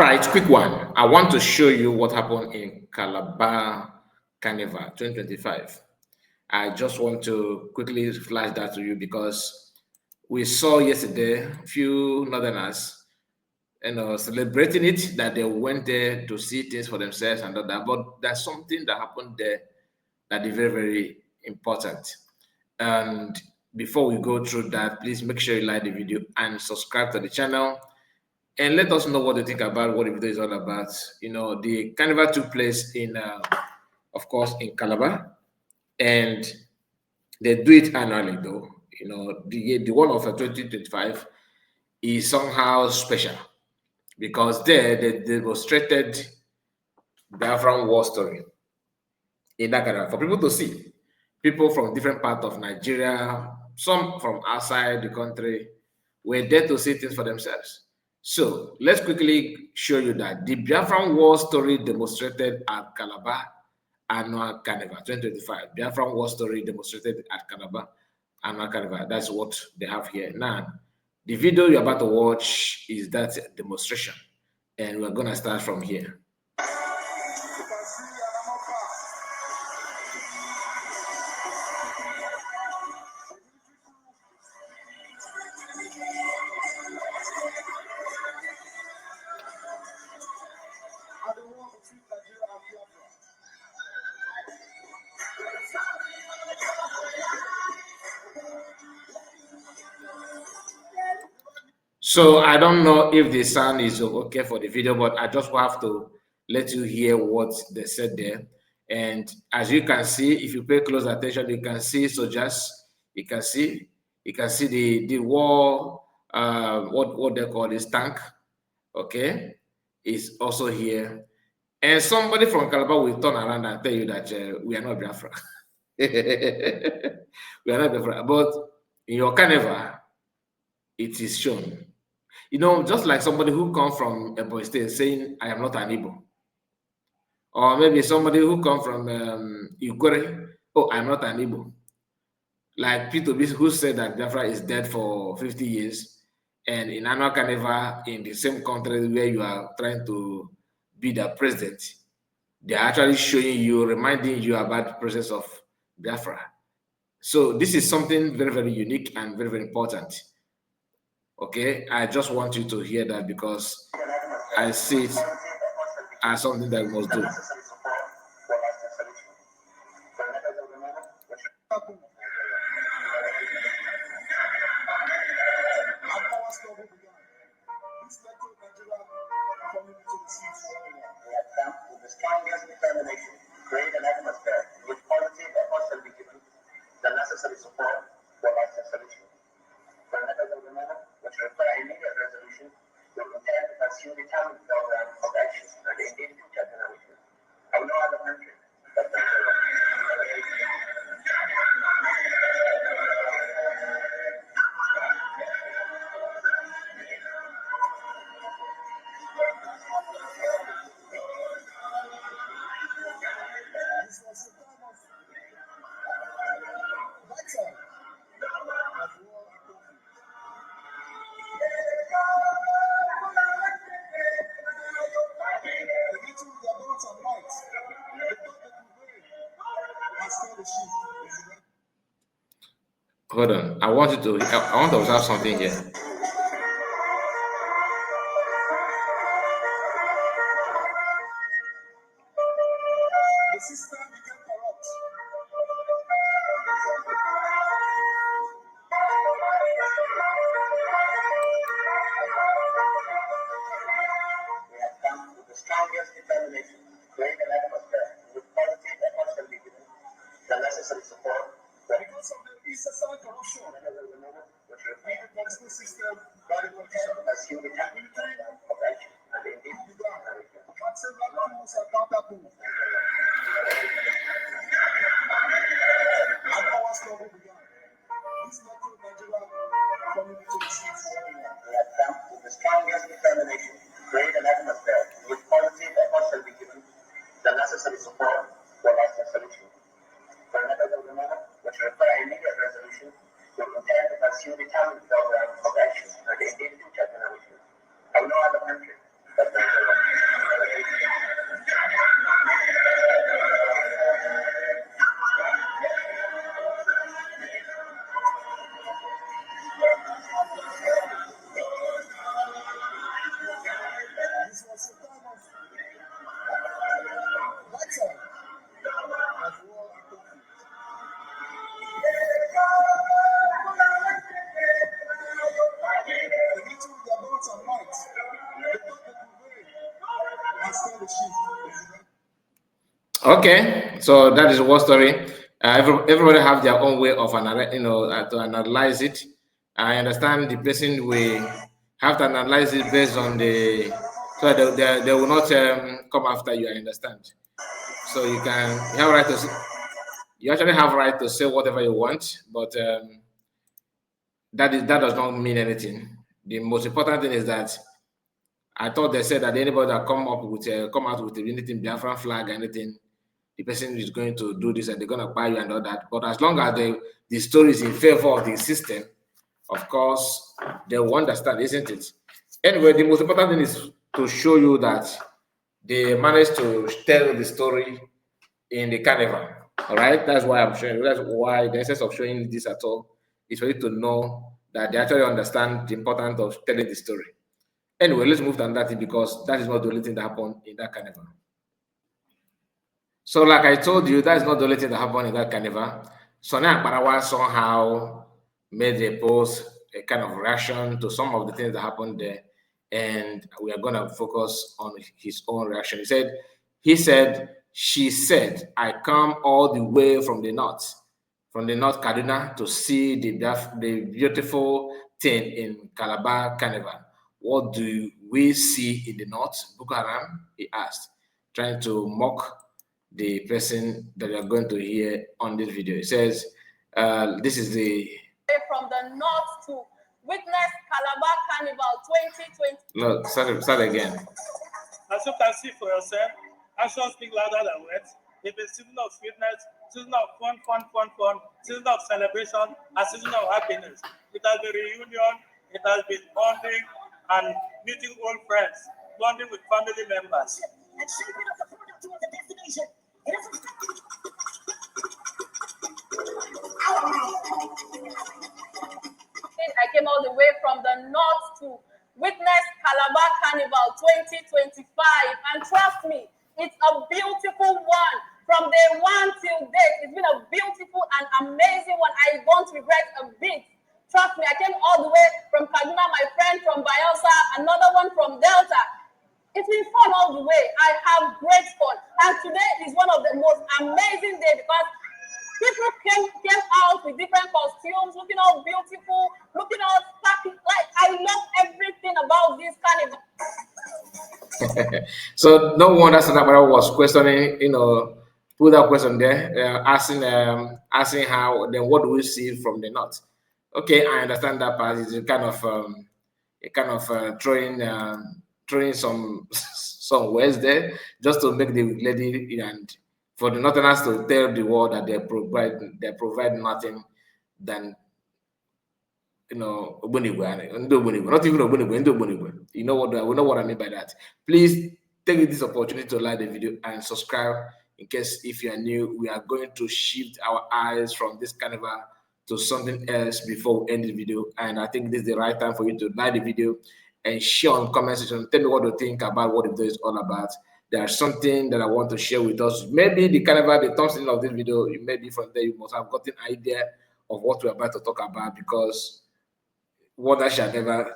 All right, quick one. I want to show you what happened in Calabar Carnival 2025. I just want to quickly flash that to you because we saw yesterday a few northerners, celebrating it, that they went there to see things for themselves and all that. But there's something that happened there that is very, very important. And before we go through that, please make sure you like the video and subscribe to the channel. And let us know what you think about what the video is all about. The carnival took place in, of course, in Calabar, and they do it annually, though. The one of 2025 is somehow special because there they demonstrated Biafran war story in that carnival for people to see. People from different parts of Nigeria, some from outside the country, were there to see things for themselves. So let's quickly show you that the Biafran war story demonstrated at Calabar Annual Carnival 2025. Biafran war story demonstrated at Calabar Annual Carnival. That's what they have here. Now, the video you're about to watch is that demonstration, and we're gonna start from here. So I don't know if the sound is okay for the video, but I just have to let you hear what they said there. And as you can see, if you pay close attention, you can see soldiers. You can see the war. What they call this tank. Okay, is also here. And somebody from Calabar will turn around and tell you that we are not Biafra. We are not Biafra. But in your carnival, it is shown. Just like somebody who comes from a boy state saying, I am not an Igbo. Or maybe somebody who comes from Ikwere, oh, I'm not an Igbo. Like Peter who said that Biafra is dead for 50 years. And in annual carnival in the same country where you are trying to be the president, they're actually showing you, reminding you about the process of Biafra. So this is something very, very unique and very, very important. Okay, I just want you to hear that because I see it as something that we must do. Create an atmosphere with positive efforts shall be given the necessary support for lasting solution. For matters of the moment, which require immediate resolution, we intend to pursue determined program of action and engage future generations. I will no other country but Nigeria. Hold on. I want to observe something here. The system became corrupt. We have come with the strongest determination to create an atmosphere with positive efforts shall be given the necessary support. Because of the incessant corruption which reflects the political system by the politicians, pursue the military of action and indeed began. Council rules are accountable. And our struggle began. This led to Nigeria coming to the seas. We have come with the strongest determination to create an atmosphere with positive efforts shall be given the necessary support for lasting solution. For matters of the moment, which require immediate resolution, we intend to pursue determined program of action and engage future generations. I will no other country but Nigeria. Okay, so that is one story. Everybody have their own way of to analyze it. I understand the person will have to analyze it based on the so they will not come after you. I understand. So you have right to you actually have right to say whatever you want, but that does not mean anything. The most important thing is that I thought they said that anybody that come out with anything Biafran flag, anything, the person is going to do this and they're going to buy you and all that. But as long as the story is in favor of the system, of course, they will understand, isn't it? Anyway, the most important thing is to show you that they managed to tell the story in the carnival. All right, that's why I'm showing you. That's why the essence of showing this at all is for you to know that they actually understand the importance of telling the story. Anyway, let's move on that because that is not the only thing that happened in that carnival. So, like I told you, that is not the only thing that happened in that carnival. Sonia Akbarawa somehow made a post, a kind of reaction to some of the things that happened there, and we are going to focus on his own reaction. She said, I come all the way from the North Kaduna to see the beautiful thing in Calabar Carnival. What do we see in the North? Boko Haram, he asked, trying to mock the person that you're going to hear on this video. It says, this is the... From the North to witness Calabar Carnival 2020. No, start again. As you can see for yourself, actions speak louder than words. It's a season of sweetness, season of fun, season of celebration, a season of happiness. It has been reunion, it has been bonding and meeting old friends, bonding with family members. And shaping up the product towards the destination. I came all the way from the north to witness Calabar Carnival 2025, and trust me, it's a beautiful one. From day one till date, it's been a beautiful and amazing one. I don't regret a bit. Trust me, I came all the way from Kaduna, my friend from Biafra, another one from Delta. It's been fun all the way. I have great fun, and today is one of the most amazing days because people came out with different costumes, looking all beautiful, looking all sparkling. Like, I love everything about this carnival. So no wonder Sanabara was questioning, put that question there, asking how, then what do we see from the north? Okay, I understand that part. It's a kind of throwing some some words there just to make the lady and for the northerners to tell the world that they provide nothing than Ogbonigwe, not even Ogbonigwe. We know what I mean by that. Please take this opportunity to like the video and subscribe in case if you are new. We are going to shift our eyes from this carnival to something else before we end the video. And I think this is the right time for you to like the video and share on the comment section. Tell me what you think about what the video is all about. There's something that I want to share with us. Maybe the carnival, the thumbnail of this video, maybe from there you must have gotten an idea of what we're about to talk about because wonder shall never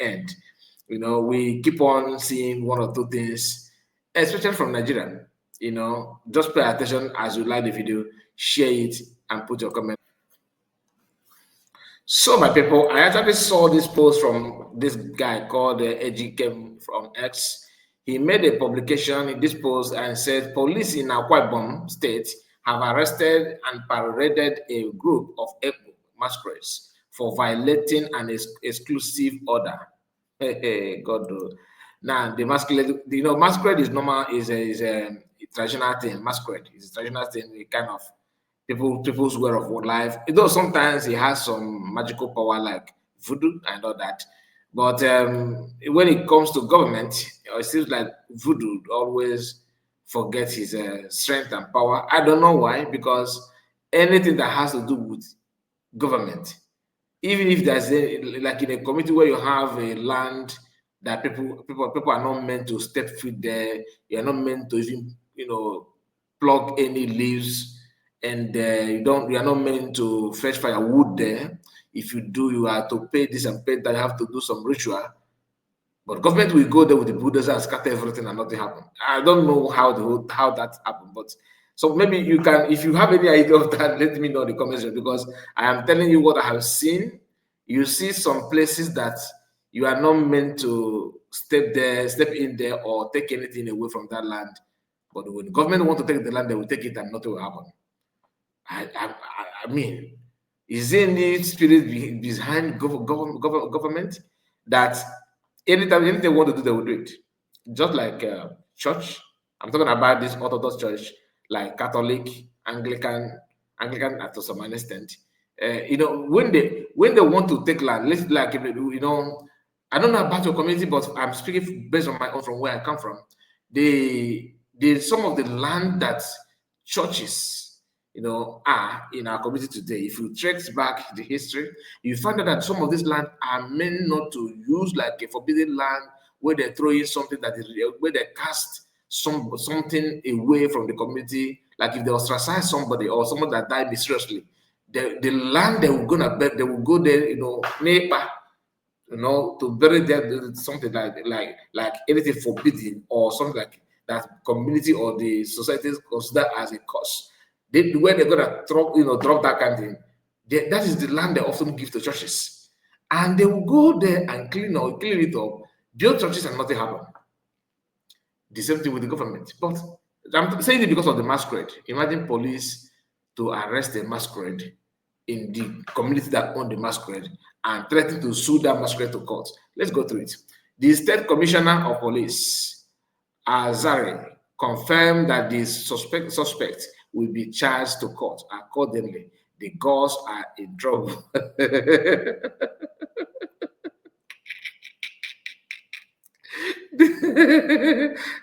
end. We keep on seeing one or two things, especially from Nigeria. Just pay attention as you like the video, share it, and put your comment. So, my people, I actually saw this post from this guy called Ejike from X. He made a publication in this post and said police in Akwa Ibom State have arrested and paraded a group of masquerades for violating an exclusive order. Hey, God. Now, the masquerade, masquerade is normal, is a traditional thing. Masquerade is a traditional thing, a kind of people's way of life. Though sometimes it has some magical power like voodoo and all that. But when it comes to government, it seems like voodoo always forgets his strength and power. I don't know why, because anything that has to do with government, even if there's like in a community where you have a land that people are not meant to step foot there, you're not meant to even plug any leaves, and you are not meant to fetch firewood there. If you do, you have to pay this and pay that. You have to do some ritual. But government will go there with the bulldozer and scatter everything and nothing happen. I don't know how that happened, but so maybe you can, if you have any idea of that, let me know in the comments because I am telling you what I have seen. You see some places that you are not meant to step in there, or take anything away from that land. But when the government want to take the land, they will take it and nothing will happen. I mean, is there any spirit behind government that anytime anything they want to do, they will do it? Just like church. I'm talking about this Orthodox church, like Catholic, Anglican to some extent. When they want to take land, let's like I don't know about your community, but I'm speaking based on my own from where I come from. Some of the land that churches are in our community today. If you trace back the history, you find out that some of these land are meant not to use, like a forbidden land where they throw in something that is where they cast something away from the community. Like if they ostracize somebody or someone that died mysteriously, the land they were gonna bet, they will go there, neighbor, to bury there something like anything forbidden or something like that community or the society consider as a curse. Where they're gonna drop that kind of thing, that is the land they often give to churches, and they will go there and clean it up, build churches, and nothing happen. The same thing with the government. But I'm saying it because of the masquerade. Imagine police to arrest a masquerade in the community that own the masquerade and threaten to sue that masquerade to court. Let's go through it. The State Commissioner of Police, Azari, confirmed that the suspect will be charged to court. Accordingly, the girls are in trouble.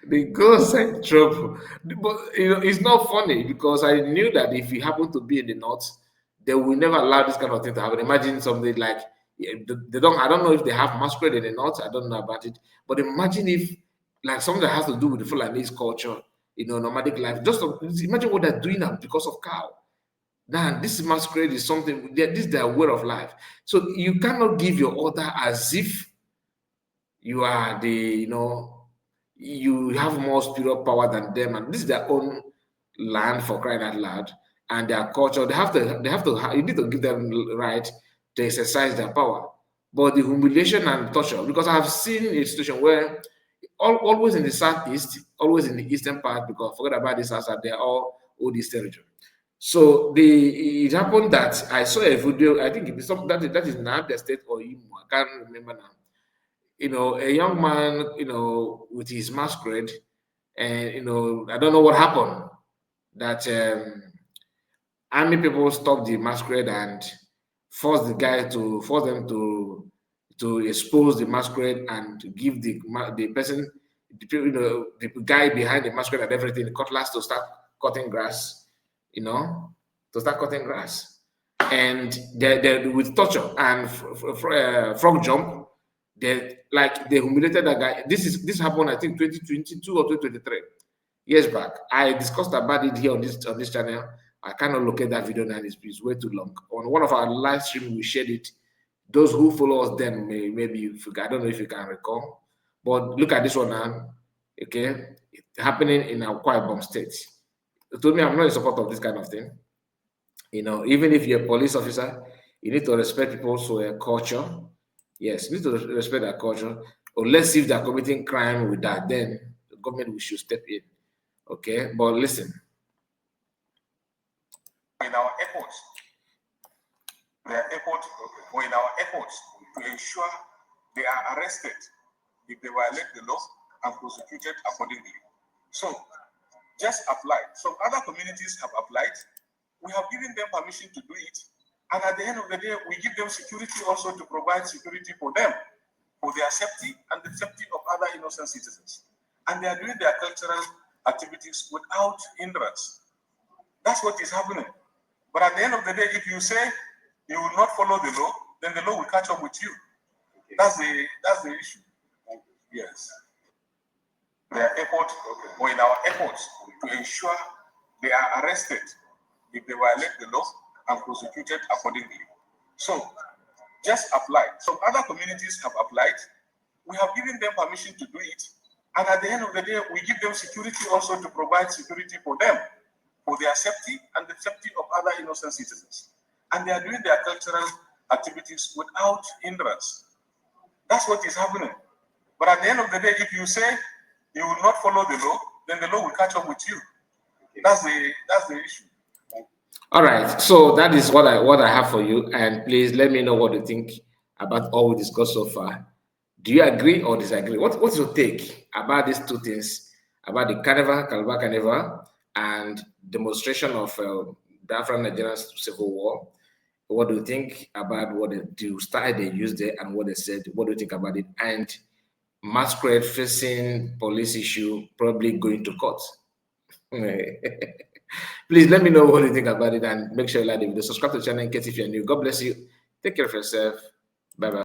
The girls are in trouble. But it's not funny because I knew that if you happen to be in the north, they will never allow this kind of thing to happen. Imagine something like they don't. I don't know if they have masquerade in the north. I don't know about it. But imagine if like something that has to do with the Fulanese culture, nomadic life. Just imagine what they're doing now because of cow. Now, this masquerade is something. This is their way of life. So you cannot give your order as if you are you have more spiritual power than them, and this is their own land, for crying out loud, and their culture. You need to give them right to exercise their power. But the humiliation and torture, because I've seen a situation where always in the southeast, always in the eastern part, because forget about this outside, they're all old East territory. So it happened that I saw a video. I think it's something that is in Abia State or Imo. I can't remember now. A young man, with his masquerade, and I don't know what happened. That army people stopped the masquerade and forced them to expose the masquerade and to give the person, the guy behind the masquerade and everything, the cutlass to start cutting grass, to start cutting grass, and they with torture and frog jump. They humiliated that guy. This happened, I think, 2022 or 2023 years back. I discussed about it here on this channel. I cannot locate that video now. It's way too long. On one of our live streams, we shared it. Those who follow us then maybe I don't know if you can recall, but look at this one now. Okay, it's happening in Akwa Ibom State. It told me I'm not in support of this kind of thing. Even if you're a police officer, you need to respect people's culture. Yes, you need to respect their culture. Or let's see if they're committing crime with that, then the government should step in. Okay, but listen. In our efforts, to ensure they are arrested if they violate the law and prosecuted accordingly. So, just apply. Some other communities have applied. We have given them permission to do it. And at the end of the day, we give them security also to provide security for them, for their safety and the safety of other innocent citizens. And they are doing their cultural activities without hindrance. That's what is happening. But at the end of the day, if you say you will not follow the law, then the law will catch up with you. That's the issue. Yes. In our efforts to ensure they are arrested if they violate the law and prosecuted accordingly. So, just apply. Some other communities have applied. We have given them permission to do it. And at the end of the day, we give them security also to provide security for them, for their safety and the safety of other innocent citizens. And they are doing their cultural activities without hindrance. That's what is happening. But at the end of the day, if you say you will not follow the law, then the law will catch up with you. That's the issue. All right. So that is what I have for you. And please let me know what you think about all we discussed so far. Do you agree or disagree? What's your take about these two things, about the Carnival, Calabar Carnival, and demonstration of Biafra Nigerian Civil War? What do you think about what the style they used there and what they said? What do you think about it? And Masquerade facing police issue, probably going to court. Please let me know what you think about it and make sure you like the video. Subscribe to the channel in case if you're new. God bless you. Take care of yourself. Bye bye.